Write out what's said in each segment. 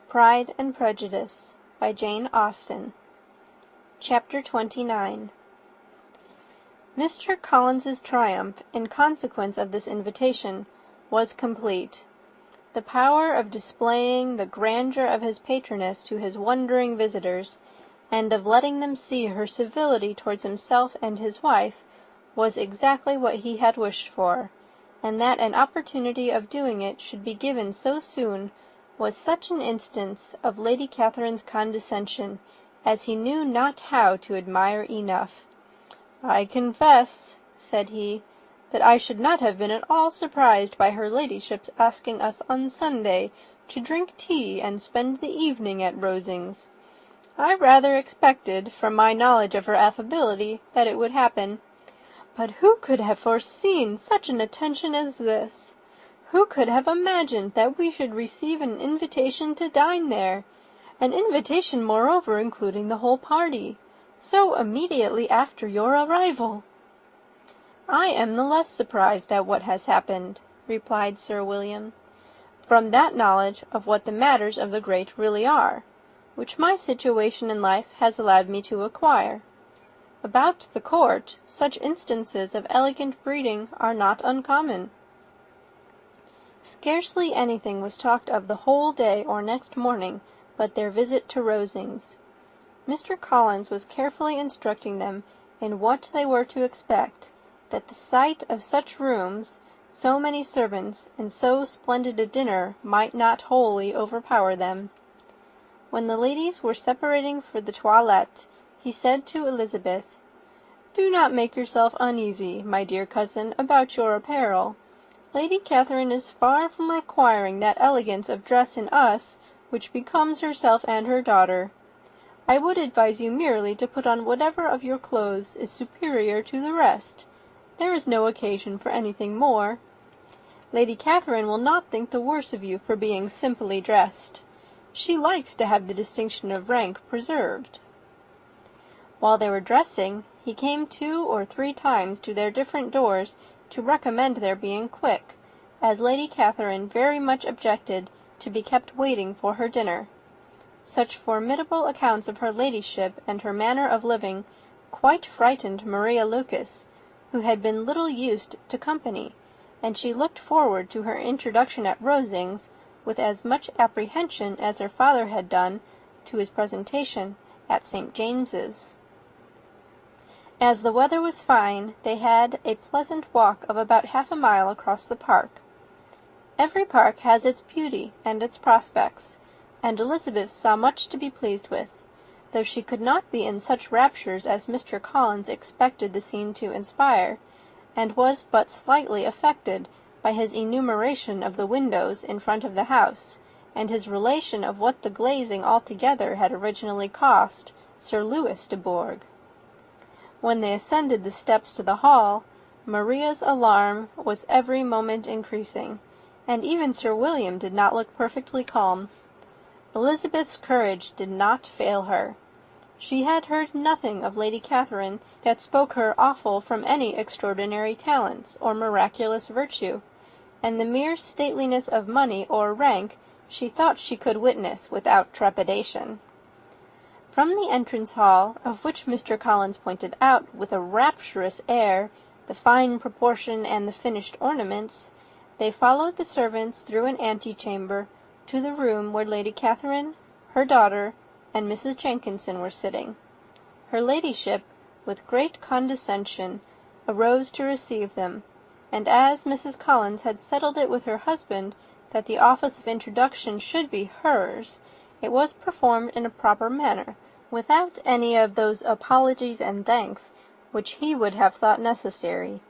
Pride and Prejudice by Jane Austen. Chapter 29. Mr. Collins's triumph, in consequence of this invitation, was complete. The power of displaying the grandeur of his patroness to his wondering visitors, and of letting them see her civility towards himself and his wife, was exactly what he had wished for, and that an opportunity of doing it should be given so soon was such an instance of Lady Catherine's condescension as he knew not how to admire enough. "I confess," said he, "that I should not have been at all surprised by her ladyship's asking us on Sunday to drink tea and spend the evening at Rosings. I rather expected, from my knowledge of her affability, that it would happen. But who could have foreseen such an attention as this? Who could have imagined that we should receive an invitation to dine there, an invitation, moreover, including the whole party, so immediately after your arrival?" "I am the less surprised at what has happened," replied Sir William, "from that knowledge of what the matters of the great really are, which my situation in life has allowed me to acquire. About the court, such instances of elegant breeding are not uncommon." Scarcely anything was talked of the whole day or next morning but their visit to Rosings. Mr. Collins was carefully instructing them in what they were to expect, that the sight of such rooms, so many servants, and so splendid a dinner might not wholly overpower them. When the ladies were separating for the toilette, he said to Elizabeth, "Do not make yourself uneasy, my dear cousin, about your apparel. Lady Catherine is far from requiring that elegance of dress in us which becomes herself and her daughter. I would advise you merely to put on whatever of your clothes is superior to the rest. There is no occasion for anything more. Lady Catherine will not think the worse of you for being simply dressed. She likes to have the distinction of rank preserved." While they were dressing, he came 2 or 3 times to their different doors to recommend their being quick, as Lady Catherine very much objected to be kept waiting for her dinner. Such formidable accounts of her ladyship and her manner of living quite frightened Maria Lucas, who had been little used to company, and she looked forward to her introduction at Rosings with as much apprehension as her father had done to his presentation at St. James's. As the weather was fine, they had a pleasant walk of about half a mile across the park. Every park has its beauty and its prospects, and Elizabeth saw much to be pleased with, though she could not be in such raptures as Mr. Collins expected the scene to inspire, and was but slightly affected by his enumeration of the windows in front of the house, and his relation of what the glazing altogether had originally cost Sir Louis de Bourgh. When they ascended the steps to the hall, Maria's alarm was every moment increasing, and even Sir William did not look perfectly calm. Elizabeth's courage did not fail her. She had heard nothing of Lady Catherine that spoke her awful from any extraordinary talents or miraculous virtue, and the mere stateliness of money or rank she thought she could witness without trepidation. From the entrance hall, of which Mr. Collins pointed out with a rapturous air the fine proportion and the finished ornaments, they followed the servants through an antechamber to the room where Lady Catherine, her daughter, and Mrs. Jenkinson were sitting. Her ladyship, with great condescension, arose to receive them, and as Mrs. Collins had settled it with her husband that the office of introduction should be hers, it was performed in a proper manner, without any of those apologies and thanks which he would have thought necessary.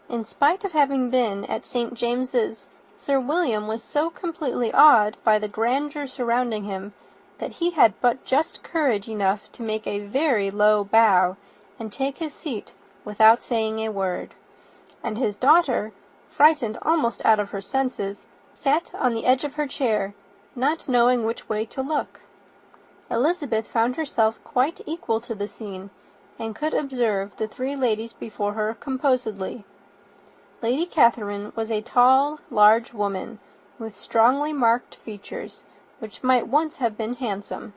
In spite of having been at St. James's, Sir William was so completely awed by the grandeur surrounding him that he had but just courage enough to make a very low bow and take his seat without saying a word, and his daughter, frightened almost out of her senses, sat on the edge of her chair, not knowing which way to look. Elizabeth found herself quite equal to the scene, and could observe the 3 ladies before her composedly. Lady Catherine was a tall, large woman, with strongly marked features, which might once have been handsome.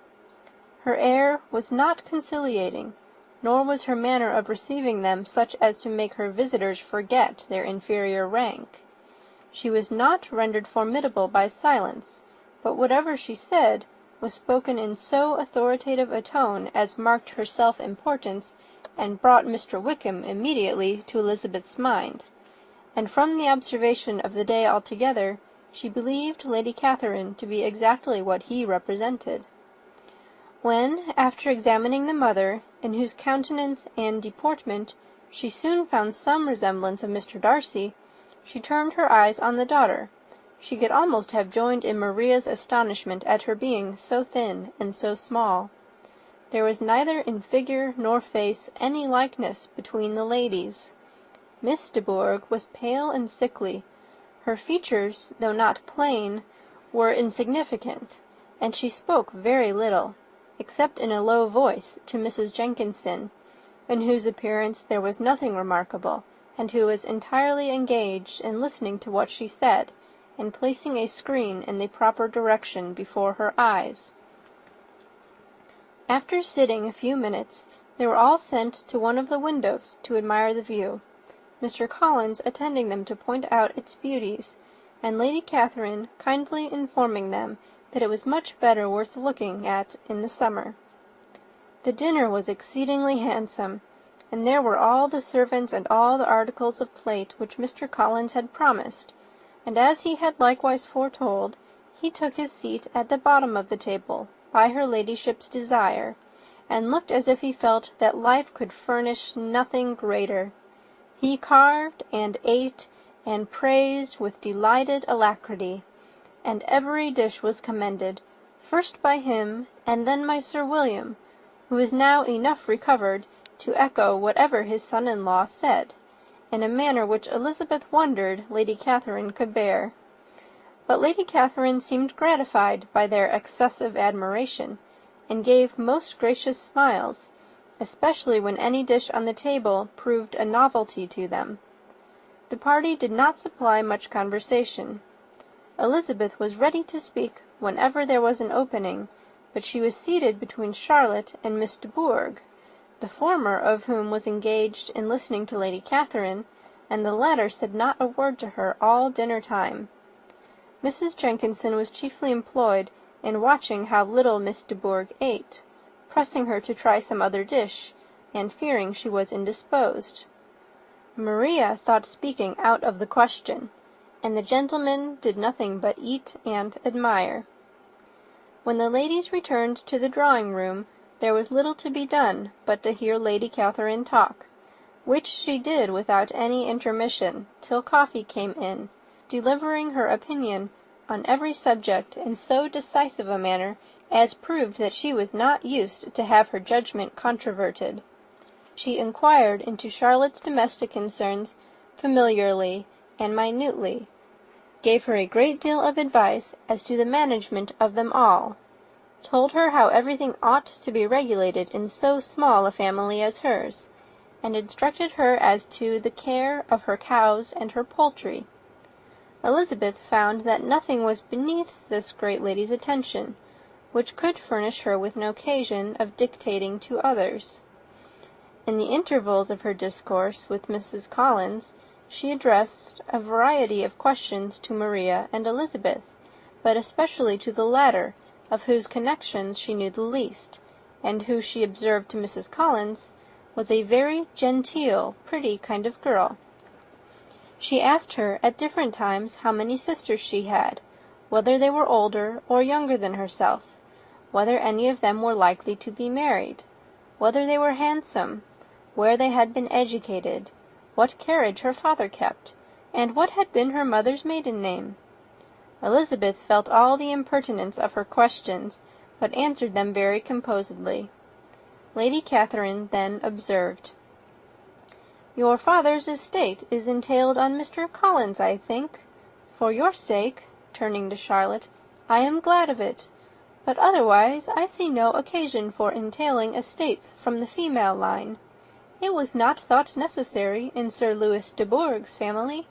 Her air was not conciliating, nor was her manner of receiving them such as to make her visitors forget their inferior rank. She was not rendered formidable by silence, but whatever she said was spoken in so authoritative a tone as marked her self-importance and brought Mr. Wickham immediately to Elizabeth's mind, and from the observation of the day altogether, she believed Lady Catherine to be exactly what he represented. When, after examining the mother, in whose countenance and deportment she soon found some resemblance of Mr. Darcy, she turned her eyes on the daughter, she could almost have joined in Maria's astonishment at her being so thin and so small. There was neither in figure nor face any likeness between the ladies. Miss de Bourgh was pale and sickly. Her features, though not plain, were insignificant, and she spoke very little, except in a low voice to Mrs. Jenkinson, in whose appearance there was nothing remarkable, and who was entirely engaged in listening to what she said, and placing a screen in the proper direction before her eyes. After sitting a few minutes, they were all sent to one of the windows to admire the view, Mr. Collins attending them to point out its beauties, and Lady Catherine kindly informing them that it was much better worth looking at in the summer. The dinner was exceedingly handsome, and there were all the servants and all the articles of plate which Mr. Collins had promised, and as he had likewise foretold, he took his seat at the bottom of the table, by her ladyship's desire, and looked as if he felt that life could furnish nothing greater. He carved and ate and praised with delighted alacrity, and every dish was commended, first by him, and then by Sir William, who was now enough recovered to echo whatever his son-in-law said, in a manner which Elizabeth wondered Lady Catherine could bear. But Lady Catherine seemed gratified by their excessive admiration, and gave most gracious smiles, especially when any dish on the table proved a novelty to them. The party did not supply much conversation. Elizabeth was ready to speak whenever there was an opening, but she was seated between Charlotte and Miss de Bourgh, the former of whom was engaged in listening to Lady Catherine, and the latter said not a word to her all dinner-time. Mrs. Jenkinson was chiefly employed in watching how little Miss de Bourgh ate, pressing her to try some other dish, and fearing she was indisposed. Maria thought speaking out of the question, and the gentlemen did nothing but eat and admire. When the ladies returned to the drawing-room, there was little to be done but to hear Lady Catherine talk, which she did without any intermission, till coffee came in, delivering her opinion on every subject in so decisive a manner as proved that she was not used to have her judgment controverted. She inquired into Charlotte's domestic concerns familiarly and minutely, gave her a great deal of advice as to the management of them all, told her how everything ought to be regulated in so small a family as hers, and instructed her as to the care of her cows and her poultry. Elizabeth found that nothing was beneath this great lady's attention, which could furnish her with an occasion of dictating to others. In the intervals of her discourse with Mrs. Collins, she addressed a variety of questions to Maria and Elizabeth, but especially to the latter, of whose connections she knew the least, and who, she observed to Mrs. Collins, was a very genteel, pretty kind of girl. She asked her at different times how many sisters she had, whether they were older or younger than herself, whether any of them were likely to be married, whether they were handsome, where they had been educated, what carriage her father kept, and what had been her mother's maiden name. Elizabeth felt all the impertinence of her questions, but answered them very composedly. Lady Catherine then observed, "Your father's estate is entailed on Mr. Collins, I think. For your sake," turning to Charlotte, "I am glad of it, but otherwise I see no occasion for entailing estates from the female line. It was not thought necessary in Sir Louis de Bourgh's family.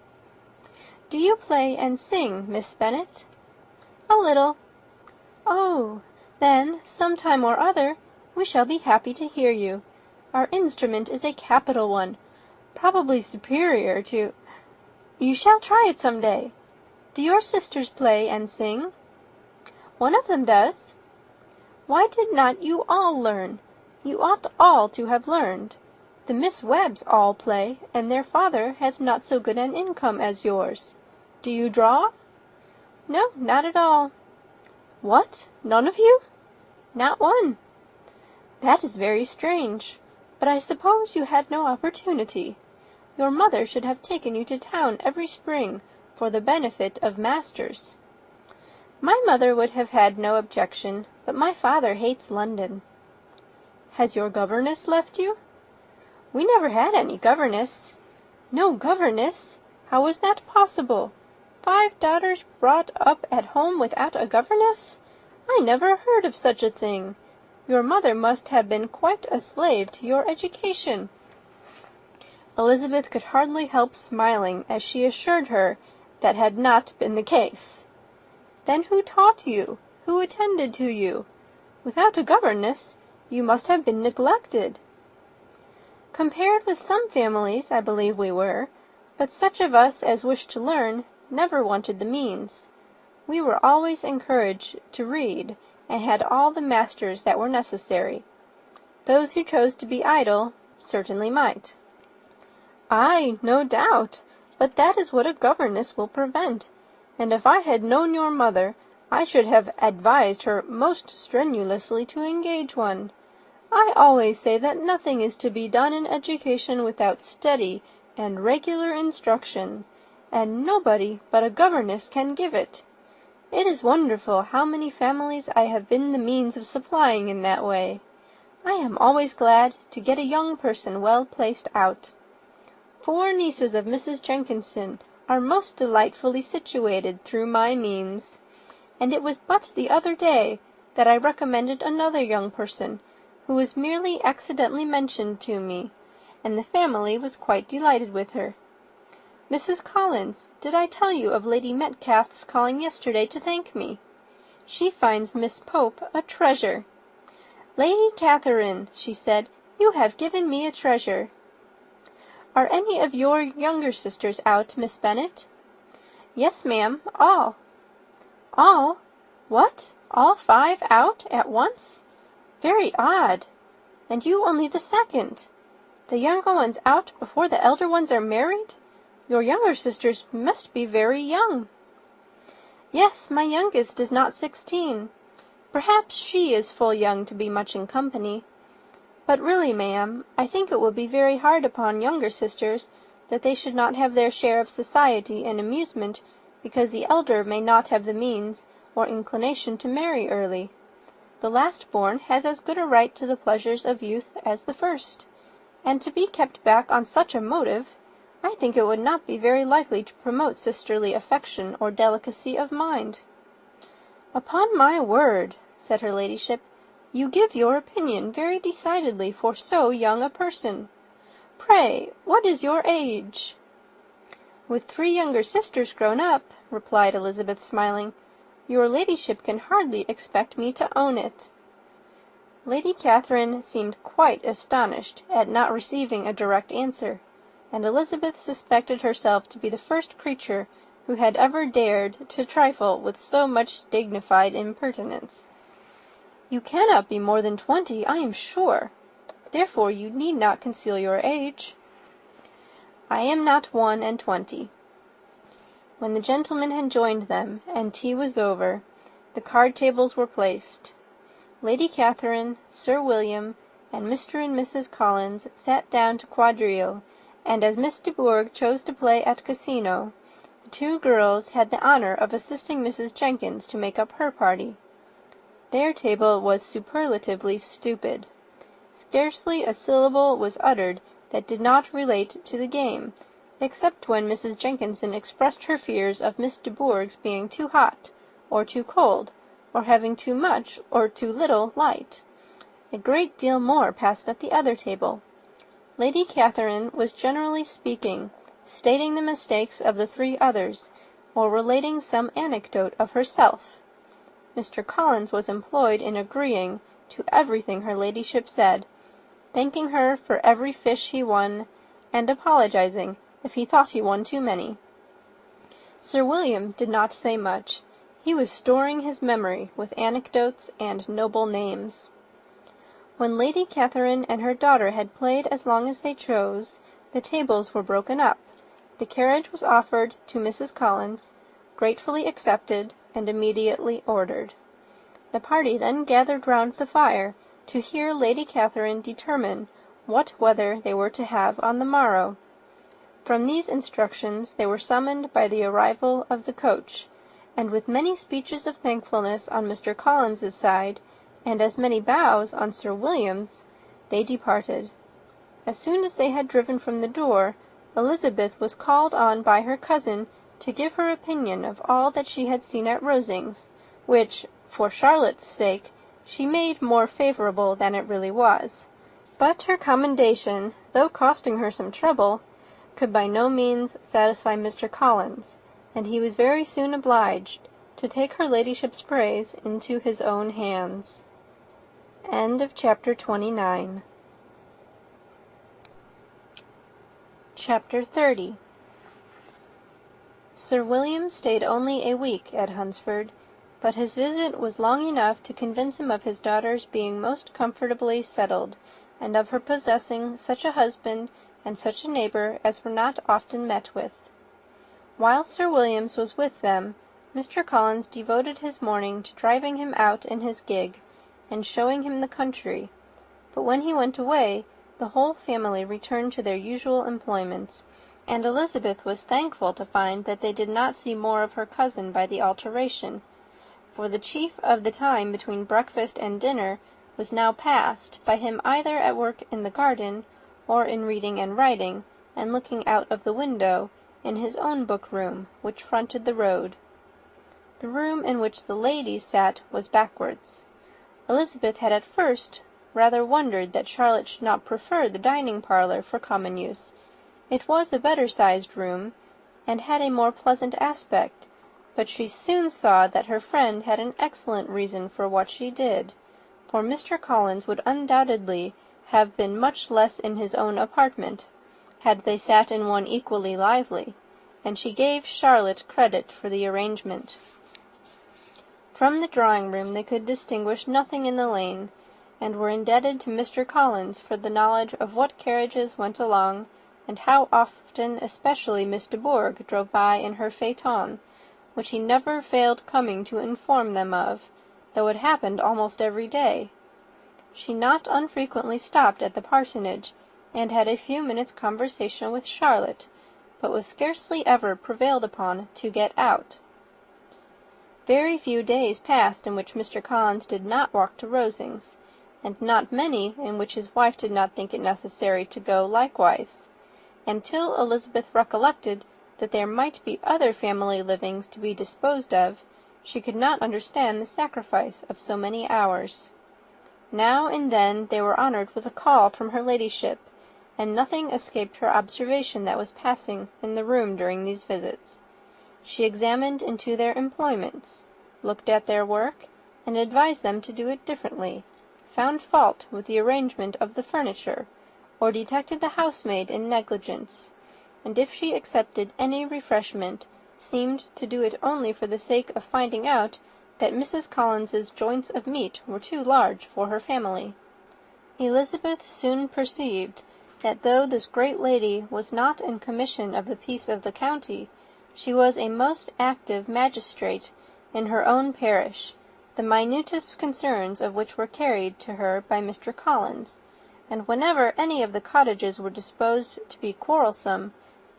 Do you play and sing, Miss Bennet?" "A little." "Oh, then, some time or other, we shall be happy to hear you. Our instrument is a capital one, probably superior to— You shall try it some day. Do your sisters play and sing?" "One of them does." "Why did not you all learn? You ought all to have learned. The Miss Webbs all play, and their father has not so good an income as yours. Do you draw?" "No, not at all." "What, none of you?" "Not one." "That is very strange. But I suppose you had no opportunity. Your mother should have taken you to town every spring for the benefit of masters." "My mother would have had no objection, but my father hates London." "Has your governess left you?" "We never had any governess." "No governess! How was that possible? 5 daughters brought up at home without a governess? I never heard of such a thing. Your mother must have been quite a slave to your education." Elizabeth could hardly help smiling as she assured her that had not been the case. "Then who taught you? Who attended to you? Without a governess, you must have been neglected." "Compared with some families, I believe we were, but such of us as wished to learn never wanted the means. We were always encouraged to read, and had all the masters that were necessary. Those who chose to be idle certainly might." "Ay, no doubt, but that is what a governess will prevent, and if I had known your mother, I should have advised her most strenuously to engage one. I always say that nothing is to be done in education without steady and regular instruction, and nobody but a governess can give it. It is wonderful how many families I have been the means of supplying in that way. I am always glad to get a young person well placed out. 4 nieces of Mrs. Jenkinson are most delightfully situated through my means, and it was but the other day that I recommended another young person, who was merely accidentally mentioned to me, and the family was quite delighted with her. Mrs. Collins, did I tell you of Lady Metcalfe's calling yesterday to thank me? She finds Miss Pope a treasure. 'Lady Catherine,' she said, 'you have given me a treasure.' Are any of your younger sisters out, Miss Bennet?" "Yes, ma'am, all." "All? What, all 5 out at once? Very odd. And you only the second. The younger ones out before the elder ones are married? Your younger sisters must be very young." "Yes, my youngest is not 16. Perhaps she is full young to be much in company. But really, ma'am, I think it would be very hard upon younger sisters that they should not have their share of society and amusement because the elder may not have the means or inclination to marry early. The last-born has as good a right to the pleasures of youth as the first, and to be kept back on such a motive, I think it would not be very likely to promote sisterly affection or delicacy of mind." "Upon my word," said her ladyship, "you give your opinion very decidedly for so young a person. Pray, what is your age?" "With 3 younger sisters grown up," replied Elizabeth, smiling, "your ladyship can hardly expect me to own it." Lady Catherine seemed quite astonished at not receiving a direct answer, and Elizabeth suspected herself to be the first creature who had ever dared to trifle with so much dignified impertinence. "You cannot be more than 20, I am sure. Therefore you need not conceal your age." "I am not 21." When the gentlemen had joined them, and tea was over, the card-tables were placed. Lady Catherine, Sir William, and Mr. and Mrs. Collins sat down to quadrille, and as Miss de Bourgh chose to play at casino, the 2 girls had the honour of assisting Mrs. Jenkins to make up her party. Their table was superlatively stupid. Scarcely a syllable was uttered that did not relate to the game, except when Mrs. Jenkinson expressed her fears of Miss de Bourgh's being too hot, or too cold, or having too much or too little light. A great deal more passed at the other table. Lady Catherine was generally speaking, stating the mistakes of the 3 others, or relating some anecdote of herself. Mr. Collins was employed in agreeing to everything her ladyship said, thanking her for every fish he won, and apologizing if he thought he won too many. Sir William did not say much. He was storing his memory with anecdotes and noble names. When Lady Catherine and her daughter had played as long as they chose, the tables were broken up. The carriage was offered to Mrs. Collins, gratefully accepted, and immediately ordered. The party then gathered round the fire to hear Lady Catherine determine what weather they were to have on the morrow. From these instructions they were summoned by the arrival of the coach, and with many speeches of thankfulness on Mr. Collins's side, and as many bows on Sir William's, they departed. As soon as they had driven from the door, Elizabeth was called on by her cousin to give her opinion of all that she had seen at Rosings, which, for Charlotte's sake, she made more favourable than it really was. But her commendation, though costing her some trouble, could by no means satisfy Mr. Collins, and he was very soon obliged to take her ladyship's praise into his own hands. End of chapter 29. Chapter 30. Sir William stayed only a week at Hunsford, but his visit was long enough to convince him of his daughter's being most comfortably settled, and of her possessing such a husband and such a neighbour as were not often met with. While Sir William was with them, Mr. Collins devoted his morning to driving him out in his gig, and showing him the country, but when he went away, the whole family returned to their usual employments, and Elizabeth was thankful to find that they did not see more of her cousin by the alteration, for the chief of the time between breakfast and dinner was now passed by him either at work in the garden, or in reading and writing, and looking out of the window in his own book-room, which fronted the road. The room in which the ladies sat was backwards. Elizabeth had at first rather wondered that Charlotte should not prefer the dining-parlour for common use. It was a better-sized room, and had a more pleasant aspect, but she soon saw that her friend had an excellent reason for what she did, for Mr. Collins would undoubtedly have been much less in his own apartment, had they sat in one equally lively, and she gave Charlotte credit for the arrangement. From the drawing-room they could distinguish nothing in the lane, and were indebted to Mr. Collins for the knowledge of what carriages went along, and how often especially Miss de Bourgh drove by in her phaeton, which he never failed coming to inform them of, though it happened almost every day. She not unfrequently stopped at the parsonage, and had a few minutes' conversation with Charlotte, but was scarcely ever prevailed upon to get out. Very few days passed in which Mr. Collins did not walk to Rosings, and not many in which his wife did not think it necessary to go likewise, until Elizabeth recollected that there might be other family livings to be disposed of. She could not understand the sacrifice of so many hours. Now and then they were honoured with a call from her ladyship, and nothing escaped her observation that was passing in the room during these visits. She examined into their employments, looked at their work, and advised them to do it differently, found fault with the arrangement of the furniture, or detected the housemaid in negligence, and if she accepted any refreshment, seemed to do it only for the sake of finding out that Mrs. Collins's joints of meat were too large for her family. Elizabeth soon perceived that though this great lady was not in commission of the peace of the county, she was a most active magistrate in her own parish, the minutest concerns of which were carried to her by Mr. Collins, and whenever any of the cottages were disposed to be quarrelsome,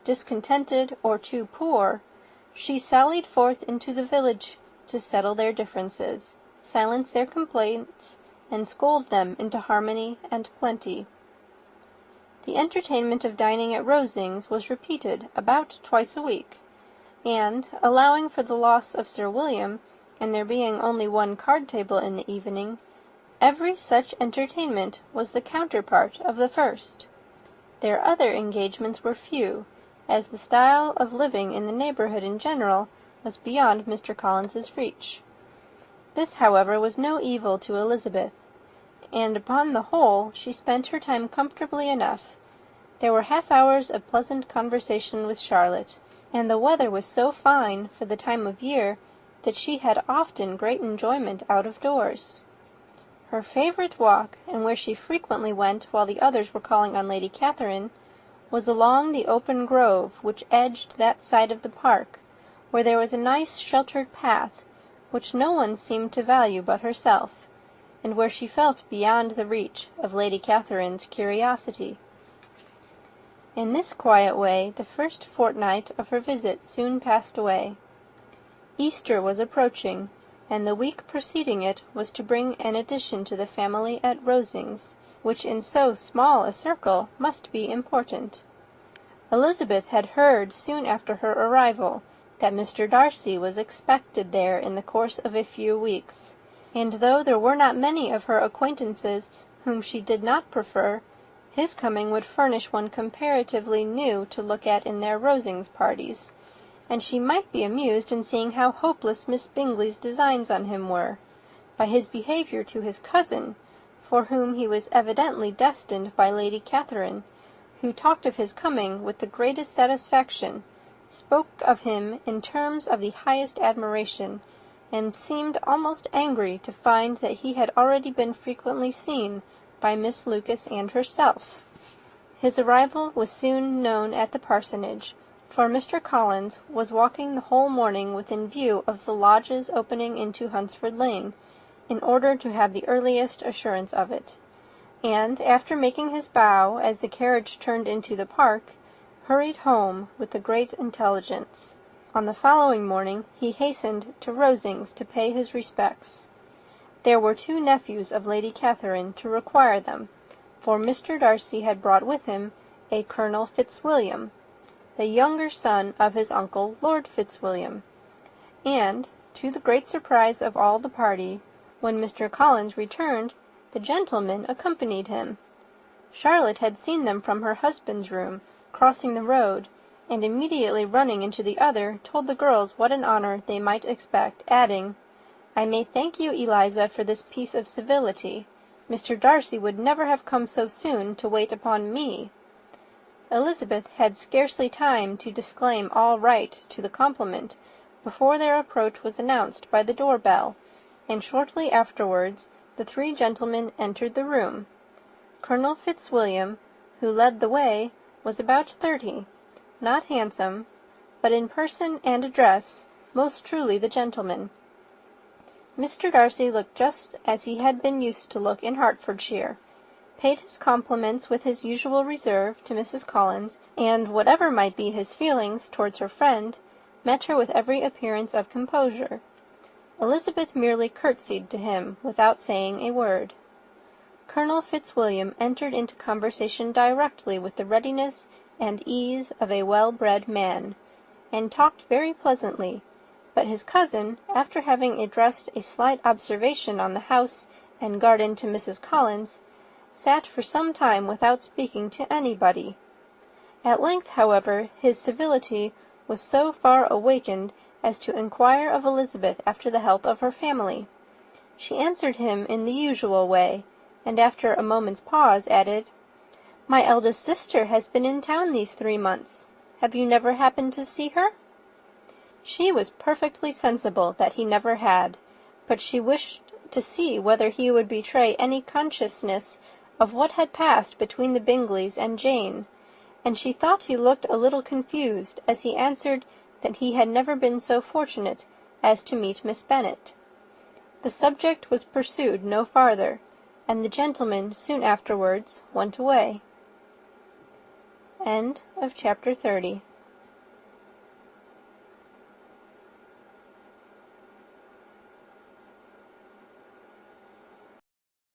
discontented, or too poor, she sallied forth into the village to settle their differences, silence their complaints, and scold them into harmony and plenty. The entertainment of dining at Rosings was repeated about twice a week, and, allowing for the loss of Sir William, and there being only one card-table in the evening, every such entertainment was the counterpart of the first. Their other engagements were few, as the style of living in the neighbourhood in general was beyond Mr. Collins's reach. This, however, was no evil to Elizabeth, and upon the whole she spent her time comfortably enough. There were half-hours of pleasant conversation with Charlotte, and the weather was so fine for the time of year that she had often great enjoyment out of doors. Her favourite walk, and where she frequently went while the others were calling on Lady Catherine, was along the open grove which edged that side of the park, where there was a nice sheltered path, which no one seemed to value but herself, and where she felt beyond the reach of Lady Catherine's curiosity. In this quiet way the first fortnight of her visit soon passed away. Easter was approaching, and the week preceding it was to bring an addition to the family at Rosings, which in so small a circle must be important. Elizabeth had heard soon after her arrival that Mr. Darcy was expected there in the course of a few weeks, and though there were not many of her acquaintances whom she did not prefer, his coming would furnish one comparatively new to look at in their Rosings parties, and she might be amused in seeing how hopeless Miss Bingley's designs on him were, by his behaviour to his cousin, for whom he was evidently destined by Lady Catherine, who talked of his coming with the greatest satisfaction, spoke of him in terms of the highest admiration, and seemed almost angry to find that he had already been frequently seen by Miss Lucas and herself. His arrival was soon known at the parsonage, for Mr. Collins was walking the whole morning within view of the lodges opening into Hunsford Lane, in order to have the earliest assurance of it, and, after making his bow as the carriage turned into the park, hurried home with the great intelligence. On the following morning he hastened to Rosings to pay his respects. There were 2 nephews of Lady Catherine to require them, for Mr. Darcy had brought with him a Colonel Fitzwilliam, the younger son of his uncle Lord Fitzwilliam, and, to the great surprise of all the party, when Mr. Collins returned, the gentlemen accompanied him. Charlotte had seen them from her husband's room, crossing the road, and immediately running into the other, told the girls what an honour they might expect, adding, "I may thank you, Eliza, for this piece of civility. Mr. Darcy would never have come so soon to wait upon me." Elizabeth had scarcely time to disclaim all right to the compliment before their approach was announced by the door-bell, and shortly afterwards the 3 gentlemen entered the room. Colonel Fitzwilliam, who led the way, was about 30, not handsome, but in person and address most truly the gentleman. Mr. Darcy looked just as he had been used to look in Hertfordshire, paid his compliments with his usual reserve to Mrs. Collins, and, whatever might be his feelings towards her friend, met her with every appearance of composure. Elizabeth merely curtsied to him without saying a word. Colonel Fitzwilliam entered into conversation directly with the readiness and ease of a well-bred man, and talked very pleasantly, but his cousin, after having addressed a slight observation on the house and garden to Mrs. Collins, sat for some time without speaking to anybody. At length, however, his civility was so far awakened as to inquire of Elizabeth after the health of her family. She answered him in the usual way, and after a moment's pause added, "My eldest sister has been in town these 3 months. Have you never happened to see her?" She was perfectly sensible that he never had, but she wished to see whether he would betray any consciousness of what had passed between the Bingleys and Jane, and she thought he looked a little confused as he answered that he had never been so fortunate as to meet Miss Bennet. The subject was pursued no farther, and the gentlemen soon afterwards went away. End of chapter 30.